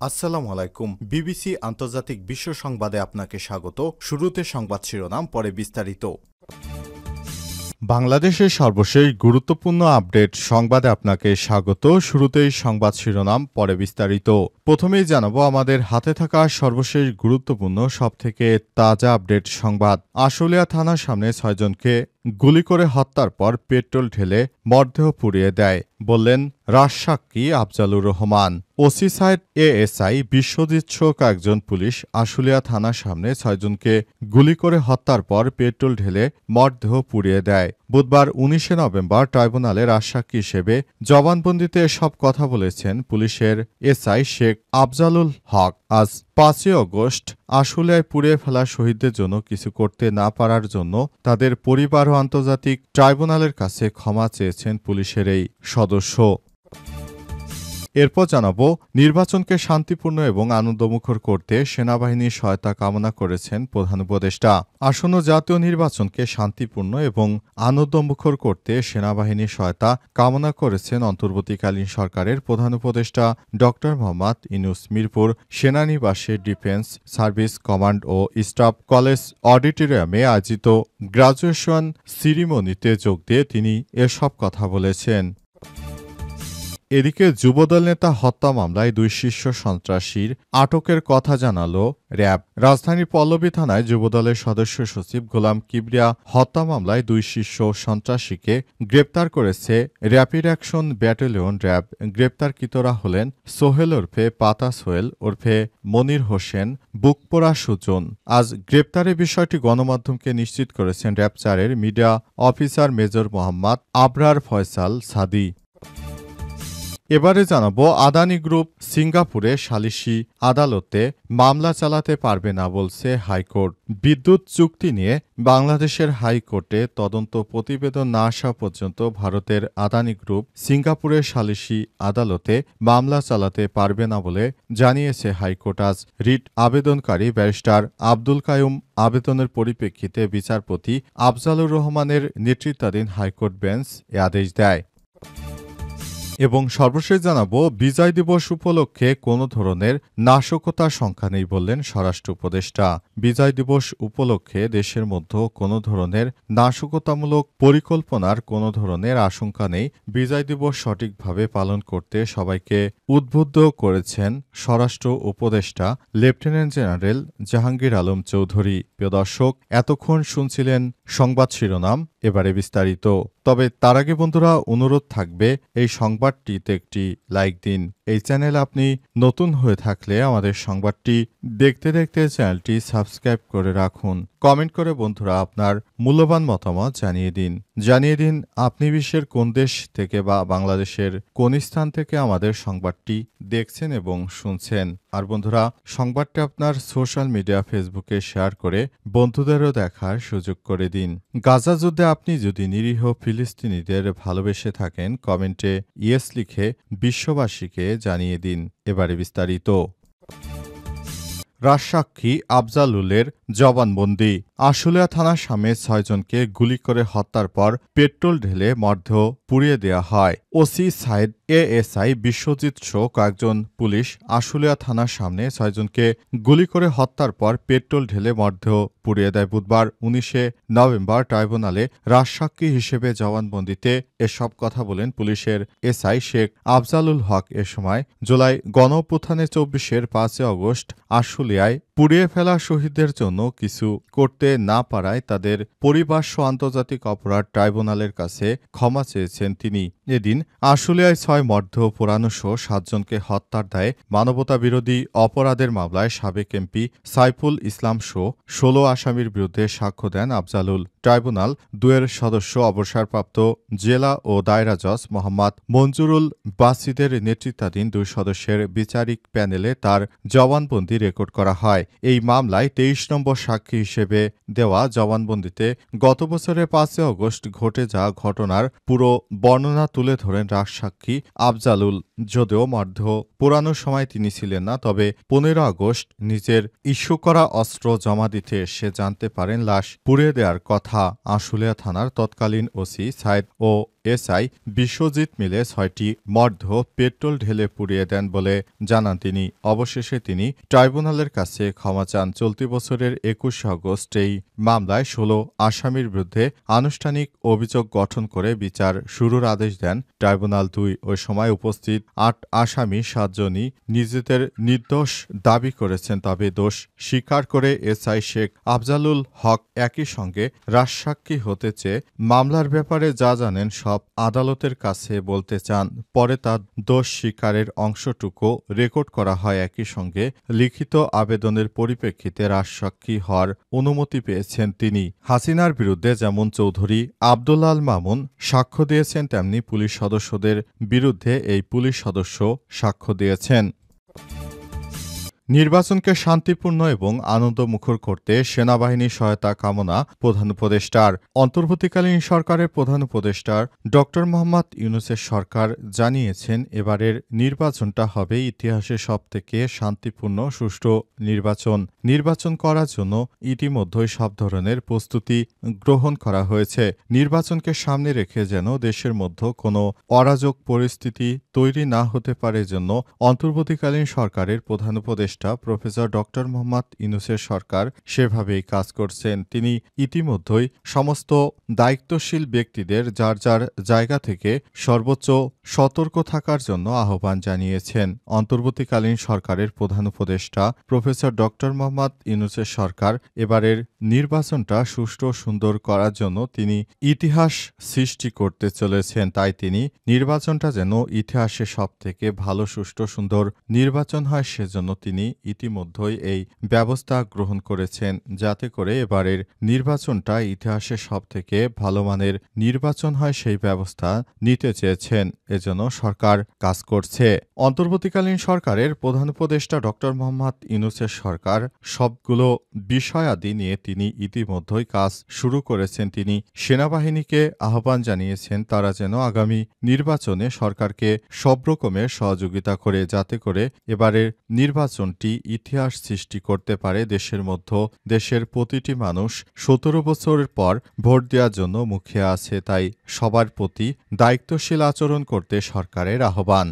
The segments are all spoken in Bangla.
আসসালামু আলাইকুম। বিবিসি আন্তর্জাতিক বিশ্ব সংবাদে আপনাকে স্বাগত। শুরুতে সংবাদ শিরোনাম, পরে বিস্তারিত। বাংলাদেশের সর্বশেষ গুরুত্বপূর্ণ আপডেট সংবাদে আপনাকে স্বাগত। শুরুতেই সংবাদ শিরোনাম, পরে বিস্তারিত। প্রথমেই জানাবো আমাদের হাতে থাকা সর্বশেষ গুরুত্বপূর্ণ সবথেকে তাজা আপডেট সংবাদ। আশুলিয়া থানার সামনে ৬ জনকে গুলি করে হত্যার পর পেট্রোল ঢেলে মরদেহ পুড়িয়ে দেয়, বললেন রাজসাক্ষী আফজালুর রহমান। ওসি সাইদ এএসআই বিশ্বজিৎ সহ কয়েকজন পুলিশ আশুলিয়া থানার সামনে ৬ জনকে গুলি করে হত্যার পর পেট্রোল ঢেলে মরদেহ পুড়িয়ে দেয়। বুধবার ১৯ নভেম্বর ট্রাইব্যুনালে রাজসাক্ষী হিসেবে জবানবন্দিতে এসব কথা বলেছেন পুলিশের এসআই শেখ আফজালুল হক। আজ ৫ই আগস্ট আশুলিয়ায় পুড়িয়ে ফেলা শহীদদের জন্য কিছু করতে না পারার জন্য তাদের পরিবার ও আন্তর্জাতিক ট্রাইব্যুনালের কাছে ক্ষমা চেয়েছেন পুলিশের এই সদস্য। এরপর জানাবো নির্বাচনকে শান্তিপূর্ণ এবং আনন্দমুখর করতে সেনাবাহিনীর সহায়তা কামনা করেছেন প্রধান উপদেষ্টা। আসন্ন জাতীয় নির্বাচনকে শান্তিপূর্ণ এবং আনন্দমুখর করতে সেনাবাহিনীর সহায়তা কামনা করেছেন অন্তর্বর্তীকালীন সরকারের প্রধান উপদেষ্টা ড মোহাম্মদ ইউনূস। মিরপুর সেনানিবাসে ডিফেন্স সার্ভিস কমান্ড ও স্টাফ কলেজ অডিটোরিয়ামে আয়োজিত গ্রাজুয়েশন সিরিমনিতে যোগ দিয়ে তিনি এসব কথা বলেছেন। এদিকে যুবদল নেতা হত্যা মামলায় ২ শীর্ষ সন্ত্রাসীর আটকের কথা জানালো র‍্যাব। রাজধানীর পল্লবী থানায় যুবদলের সদস্য সচিব গোলাম কিবরিয়া হত্যা মামলায় ২ শীর্ষ সন্ত্রাসীকে গ্রেপ্তার করেছে র্যাপিড অ্যাকশন ব্যাটালিয়ন র‍্যাব। গ্রেপ্তারকৃতরা হলেন সোহেল ওরফে পাতা সোহেল ওরফে মনির হোসেন, বুকপোড়া সুজন। আজ গ্রেপ্তারের বিষয়টি গণমাধ্যমকে নিশ্চিত করেছেন র‍্যাব ৪-এর media officer major Mohammad Abrar Faisal Sadi. এবারে জানাবো আদানি গ্রুপ সিঙ্গাপুরে সালিসি আদালতে মামলা চালাতে পারবে না বলছে হাইকোর্ট। বিদ্যুৎ চুক্তি নিয়ে বাংলাদেশের হাইকোর্টে তদন্ত প্রতিবেদন না আসা পর্যন্ত ভারতের আদানি গ্রুপ সিঙ্গাপুরের সালিসি আদালতে মামলা চালাতে পারবে না বলে জানিয়েছে হাইকোর্ট। আজ রিট আবেদনকারী ব্যারিস্টার আব্দুল কাইয়ুম আবেদনের পরিপ্রেক্ষিতে বিচারপতি আফজালুর রহমানের নেতৃত্বাধীন হাইকোর্ট বেঞ্চ এ আদেশ দেয়। এবং সর্বশেষ জানাবো বিজয় দিবস উপলক্ষে কোনো ধরনের নাশকতার সংখ্যা নেই বললেন স্বরাষ্ট্র উপদেষ্টা। বিজয় দিবস উপলক্ষে দেশের মধ্যে কোনো ধরনের নাশকতামূলক পরিকল্পনার কোনো ধরনের আশঙ্কা নেই। বিজয় দিবস সঠিকভাবে পালন করতে সবাইকে উদ্বুদ্ধ করেছেন স্বরাষ্ট্র উপদেষ্টা লেফটেন্যান্ট জেনারেল জাহাঙ্গীর আলম চৌধুরী। প্রিয় দর্শক, এতক্ষণ শুনছিলেন সংবাদ শিরোনাম, এবারে বিস্তারিত। তবে তার আগে বন্ধুরা অনুরোধ থাকবে এই সংবাদটিতে একটি লাইক দিন। এই চ্যানেল আপনি নতুন হয়ে থাকলে আমাদের সংবাদটি দেখতে দেখতে চ্যানেলটি সাবস্ক্রাইব করে রাখুন। কমেন্ট করে বন্ধুরা আপনার মূল্যবান মতামত জানিয়ে দিন আপনি বিশ্বের কোন দেশ থেকে বা বাংলাদেশের কোন স্থান থেকে আমাদের সংবাদটি দেখছেন এবং শুনছেন। আর বন্ধুরা, সংবাদটি আপনার সোশ্যাল মিডিয়া ফেসবুকে শেয়ার করে বন্ধুদেরও দেখার সুযোগ করে দিন। গাজা যুদ্ধে আপনি যদি নিরীহ ফিলিস্তিনিদের ভালোবেসে থাকেন, কমেন্টে ইয়েস লিখে বিশ্ববাসীকে জানিয়ে দিন। এবারে বিস্তারিত। রাজসাক্ষী আফজালুলের জবানবন্দি। আশুলিয়া থানার সামনে ৬ জনকে গুলি করে হত্যার পর পেট্রোল ঢেলে মরদেহ পুড়িয়ে দেওয়া হয়। ওসি সাইদ এএসআই বিশ্বজিৎ সহ কয়েকজন পুলিশ আশুলিয়া থানার সামনে ৬ জনকে গুলি করে হত্যার পর পেট্রোল ঢেলে মরদেহ পুড়িয়ে দেয়। বুধবার ১৯ নভেম্বর ট্রাইব্যুনালে রাজসাক্ষী হিসেবে জবানবন্দিতে এসব কথা বলেন পুলিশের এসআই শেখ আফজালুল হক। এ সময় জুলাই গণঅভ্যুত্থানে ২৪-এর ৫ই আগস্ট আশুলিয়ায় পুড়িয়ে ফেলা শহীদদের জন্য কিছু করতে না পারায় তাদের পরিবার সহ আন্তর্জাতিক অপরাধ ট্রাইব্যুনালের কাছে ক্ষমা চেয়েছেন তিনি। এদিন আশুলিয়ায় ৬ মরদেহ পোড়ানো সহ ৭ জনকে হত্যার দায়ে মানবতাবিরোধী অপরাধের মামলায় সাবেক এমপি সাইফুল ইসলাম সহ ১৬ আসামির বিরুদ্ধে সাক্ষ্য দেন আফজালুল। ট্রাইব্যুনাল ২-এর সদস্য অবসরপ্রাপ্ত জেলা ও দায়রা জজ মোহাম্মদ মঞ্জুরুল বাসিদের নেতৃত্বাধীন ২ সদস্যের বিচারিক প্যানেলে তার জবানবন্দি রেকর্ড করা হয়। এই মামলায় ২৩ নম্বর সাক্ষী হিসেবে দেওয়া জবানবন্দিতে গত বছরের ৫ই আগস্ট ঘটে যাওয়া ঘটনার পুরো বর্ণনা তুলে ধরেন রাজসাক্ষী আফজালুল। যদিও মরদেহ পোড়ানোর সময় তিনি ছিলেন না, তবে ১৫ আগস্ট নিজের ইস্যু করা অস্ত্র জমা দিতে সে জানতে পারেন লাশ পুড়িয়ে দেওয়ার কথা। আশুলিয়া থানার তৎকালীন ওসি সাইদ ও এসআই বিশ্বজিৎ মিলে ৬টি মর্ধ পেট্রোল ঢেলে পুড়িয়ে দেন বলে জানান তিনি। অবশেষে তিনি ট্রাইব্যুনালের কাছে ক্ষমা চান। চলতি বছরের ২১ আগস্ট এই মামলায় ১৬ আসামির বিরুদ্ধে আনুষ্ঠানিক অভিযোগ গঠন করে বিচার শুরুর আদেশ দেন ট্রাইব্যুনাল ২। ওই সময় উপস্থিত ৮ আসামি ৭ জনই নিজেদের নির্দোষ দাবি করেছেন। তবে দোষ স্বীকার করে এসআই শেখ আফজালুল হক একই সঙ্গে রাজসাক্ষী হতে চেয়ে মামলার ব্যাপারে যা জানেন সব আদালতের কাছে বলতে চান। পরে তার দোষ স্বীকারের অংশটুকু রেকর্ড করা হয়। একই সঙ্গে লিখিত আবেদনের পরিপ্রেক্ষিতে রাজসাক্ষী হওয়ার অনুমতি পেয়েছেন তিনি। হাসিনার বিরুদ্ধে যেমন চৌধুরী আব্দুল মামুন সাক্ষ্য দিয়েছেন, তেমনি পুলিশ সদস্যদের বিরুদ্ধে এই পুলিশ সদস্য সাক্ষ্য দিয়েছেন। নির্বাচনকে শান্তিপূর্ণ এবং আনন্দমুখর করতে সেনাবাহিনীর সহায়তা কামনা প্রধান উপদেষ্টার। অন্তর্বর্তীকালীন সরকারের প্রধান উপদেষ্টার ড মোহাম্মদ ইউনূসের সরকার জানিয়েছেন, এবারের নির্বাচনটা হবে ইতিহাসের সবথেকে শান্তিপূর্ণ সুষ্ঠু নির্বাচন করার জন্য ইতিমধ্যেই সব ধরনের প্রস্তুতি গ্রহণ করা হয়েছে। নির্বাচনকে সামনে রেখে যেন দেশের মধ্যে কোনো অরাজক পরিস্থিতি তৈরি না হতে পারে জন্য অন্তর্বর্তীকালীন সরকারের প্রধান উপদেষ্টা প্রফেসর ড মোহাম্মদ ইউনূসের সরকার সেভাবেই কাজ করছেন। তিনি ইতিমধ্যেই সমস্ত দায়িত্বশীল ব্যক্তিদের যার যার জায়গা থেকে সর্বোচ্চ সতর্ক থাকার জন্য আহ্বান জানিয়েছেন। অন্তর্বর্তীকালীন সরকারের প্রধান উপদেষ্টা প্রফেসর ড মোহাম্মদ ইউনূসের সরকার এবারের নির্বাচনটা সুষ্ঠু সুন্দর করার জন্য তিনি ইতিহাস সৃষ্টি করতে চলেছেন। তাই তিনি নির্বাচনটা যেন ইতিহাসে সবথেকে ভালো সুষ্ঠু সুন্দর নির্বাচন হয় সেজন্য তিনি ইতিমধ্যেই এই ব্যবস্থা গ্রহণ করেছেন, যাতে করে এবারের নির্বাচনটা ইতিহাসে সবথেকে ভালো মানের নির্বাচন হয় সেই ব্যবস্থা নিতে চেয়েছেন। এজন্য সরকার কাজ করছে। অন্তর্বর্তীকালীন সরকারের প্রধান উপদেষ্টা ড মোহাম্মদ ইউনূসের সরকার সবগুলো বিষয়াদি নিয়ে তিনি ইতিমধ্যেই কাজ শুরু করেছেন। তিনি সেনাবাহিনীকে আহ্বান জানিয়েছেন তারা যেন আগামী নির্বাচনে সরকারকে সব রকমের সহযোগিতা করে, যাতে করে এবারের নির্বাচনটি ইতিহাস সৃষ্টি করতে পারে দেশের মধ্যে। দেশের প্রতিটি মানুষ ১৭ বছরের পর ভোট দেওয়ার জন্য মুখিয়ে আছে, তাই সবার প্রতি দায়িত্বশীল আচরণ করতে সরকারের আহ্বান।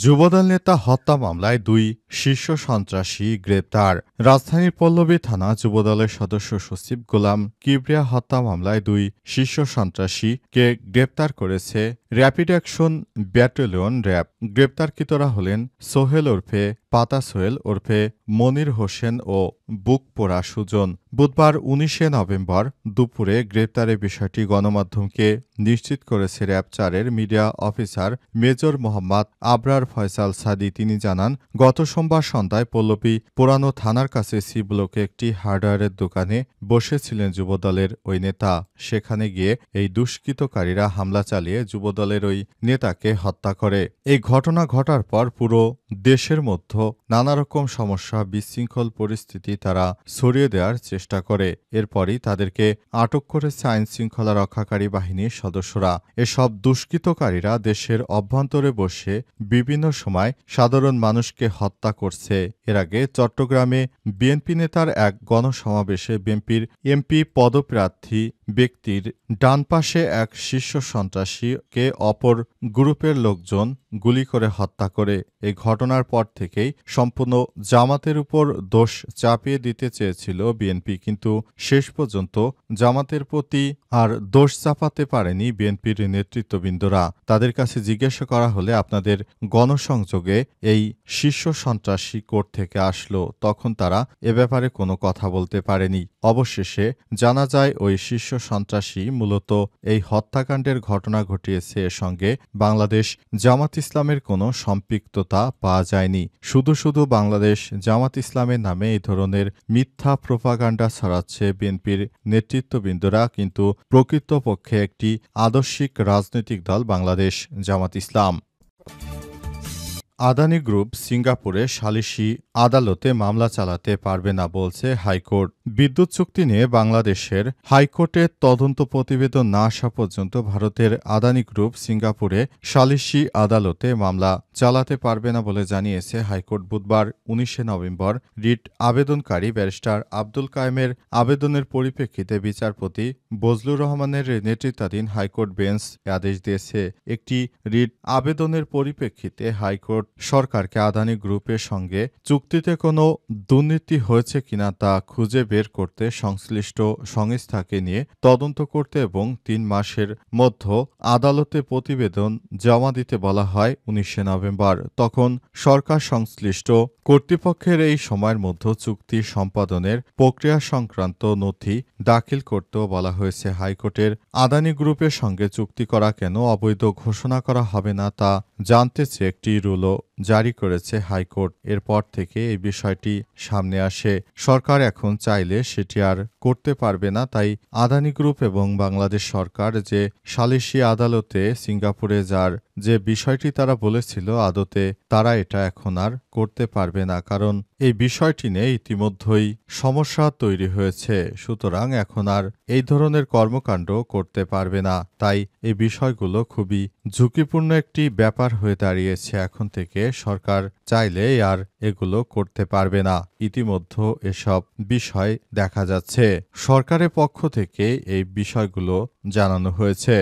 যুবদল নেতা হত্যা মামলায় ২ শীর্ষ সন্ত্রাসী গ্রেপ্তার। রাজধানীর পল্লবী থানা যুবদলের সদস্য সচিব গোলাম কিবরিয়া হত্যা মামলায় ২ শীর্ষ সন্ত্রাসীকে গ্রেপ্তার করেছে র্যাপিড অ্যাকশন ব্যাটালিয়ন র্যাব। গ্রেপ্তারকৃতরা হলেন সোহেল ওরফে পাতা সোহেল ওরফে মনির হোসেন ও বুকপোড়া সুজন। বুধবার ১৯ নভেম্বর দুপুরে গ্রেপ্তারের বিষয়টি গণমাধ্যমকে নিশ্চিত করেছে র্যাব ৪-এর media officer major Mohammad Abrar Faisal Sadi. তিনি জানান, গত সোমবার সন্ধ্যায় পল্লবী পুরানো থানার কাছে সি ব্লকে একটি হার্ডওয়্যারের দোকানে বসেছিলেন যুবদলের ওই নেতা। সেখানে গিয়ে এই দুষ্কৃতকারীরা হামলা চালিয়ে যুবদলের ওই নেতাকে হত্যা করে। এই ঘটনা ঘটার পর পুরো দেশের মধ্যে নানারকম সমস্যা বিশৃঙ্খল পরিস্থিতি তারা ছড়িয়ে দেওয়ার চেষ্টা করে। এরপরই তাদেরকে আটক করেছে আইনশৃঙ্খলা রক্ষাকারী বাহিনীর সদস্যরা। এসব দুষ্কৃতকারীরা দেশের অভ্যন্তরে বসে বিভিন্ন সময় সাধারণ মানুষকে হত্যা করছে। এর আগে চট্টগ্রামে বিএনপি নেতার এক গণসমাবেশে বিএনপির এমপি পদপ্রার্থী ব্যক্তির ডান পাশে এক শীর্ষ সন্ত্রাসীকে অপর গ্রুপের লোকজন গুলি করে হত্যা করে। এই ঘটনার পর থেকেই সম্পূর্ণ জামাতের উপর দোষ চাপিয়ে দিতে চেয়েছিল বিএনপি, কিন্তু শেষ পর্যন্ত জামাতের প্রতি আর দোষ চাপাতে পারেনি বিএনপির নেতৃত্ববৃন্দরা। তাদের কাছে জিজ্ঞাসা করা হলে আপনাদের গণসংযোগে এই শীর্ষ সন্ত্রাসী কোর্ট থেকে আসলো, তখন তারা এ ব্যাপারে কোনো কথা বলতে পারেনি। অবশেষে জানা যায় ওই শীর্ষ সন্ত্রাসী মূলত এই হত্যাকাণ্ডের ঘটনা ঘটিয়েছে। এর সঙ্গে বাংলাদেশ জামাত ইসলামের কোনো সম্পৃক্ততা পাওয়া যায়নি। শুধু বাংলাদেশ জামাত ইসলামের নামে এই ধরনের মিথ্যা প্রোপাগান্ডা ছড়াচ্ছে বিএনপির নেতৃত্ববৃন্দরা, কিন্তু প্রকৃতপক্ষে একটি আদর্শিক রাজনৈতিক দল বাংলাদেশ জামাত ইসলাম। আদানি গ্রুপ সিঙ্গাপুরে সালিসি আদালতে মামলা চালাতে পারবে না বলছে হাইকোর্ট। বিদ্যুৎ চুক্তি নিয়ে বাংলাদেশের হাইকোর্টের তদন্ত প্রতিবেদন না আসা পর্যন্ত ভারতের আদানি গ্রুপ সিঙ্গাপুরে সালিসি আদালতে মামলা চালাতে পারবে না বলে জানিয়েছে হাইকোর্ট। বুধবার ১৯ নভেম্বর রিট আবেদনকারী ব্যারিস্টার আব্দুল কায়েমের আবেদনের পরিপ্রেক্ষিতে বিচারপতি বজলুর রহমানের নেতৃত্বাধীন হাইকোর্ট বেঞ্চ আদেশ দিয়েছে। একটি রিট আবেদনের পরিপ্রেক্ষিতে হাইকোর্ট সরকারকে আদানি গ্রুপের সঙ্গে চুক্তিতে কোনো দুর্নীতি হয়েছে কিনা তা খুঁজে বের করতে সংশ্লিষ্ট সংস্থাকে নিয়ে তদন্ত করতে এবং ৩ মাসের মধ্যে আদালতে প্রতিবেদন জমা দিতে বলা হয় ১৯ নভেম্বর। তখন সরকার সংশ্লিষ্ট কর্তৃপক্ষের এই সময়ের মধ্যে চুক্তি সম্পাদনের প্রক্রিয়া সংক্রান্ত নথি দাখিল করতেও বলা হয়েছে। হাইকোর্টের আদানি গ্রুপের সঙ্গে চুক্তি করা কেন অবৈধ ঘোষণা করা হবে না তা জানতে চেয়ে একটি রুলও জারি করেছে হাইকোর্ট। এরপর থেকে এই বিষয়টি সামনে আসে। সরকার এখন চাইলে সেটি আর করতে পারবে না। তাই আদানি গ্রুপ এবং বাংলাদেশ সরকার যে সালিসি আদালতে সিঙ্গাপুরে যার যে বিষয়টি তারা বলেছিল আদতে তারা এটা এখন আর করতে পারবে না, কারণ এই বিষয়টি নিয়ে ইতিমধ্যেই সমস্যা তৈরি হয়েছে। সুতরাং এখন আর এই ধরনের কর্মকাণ্ড করতে পারবে না। তাই এই বিষয়গুলো খুবই ঝুঁকিপূর্ণ একটি ব্যাপার হয়ে দাঁড়িয়েছে। এখন থেকে সরকার চাইলে আর এগুলো করতে পারবে না। ইতিমধ্যে এসব বিষয় দেখা যাচ্ছে। সরকারের পক্ষ থেকে এই বিষয়গুলো জানানো হয়েছে।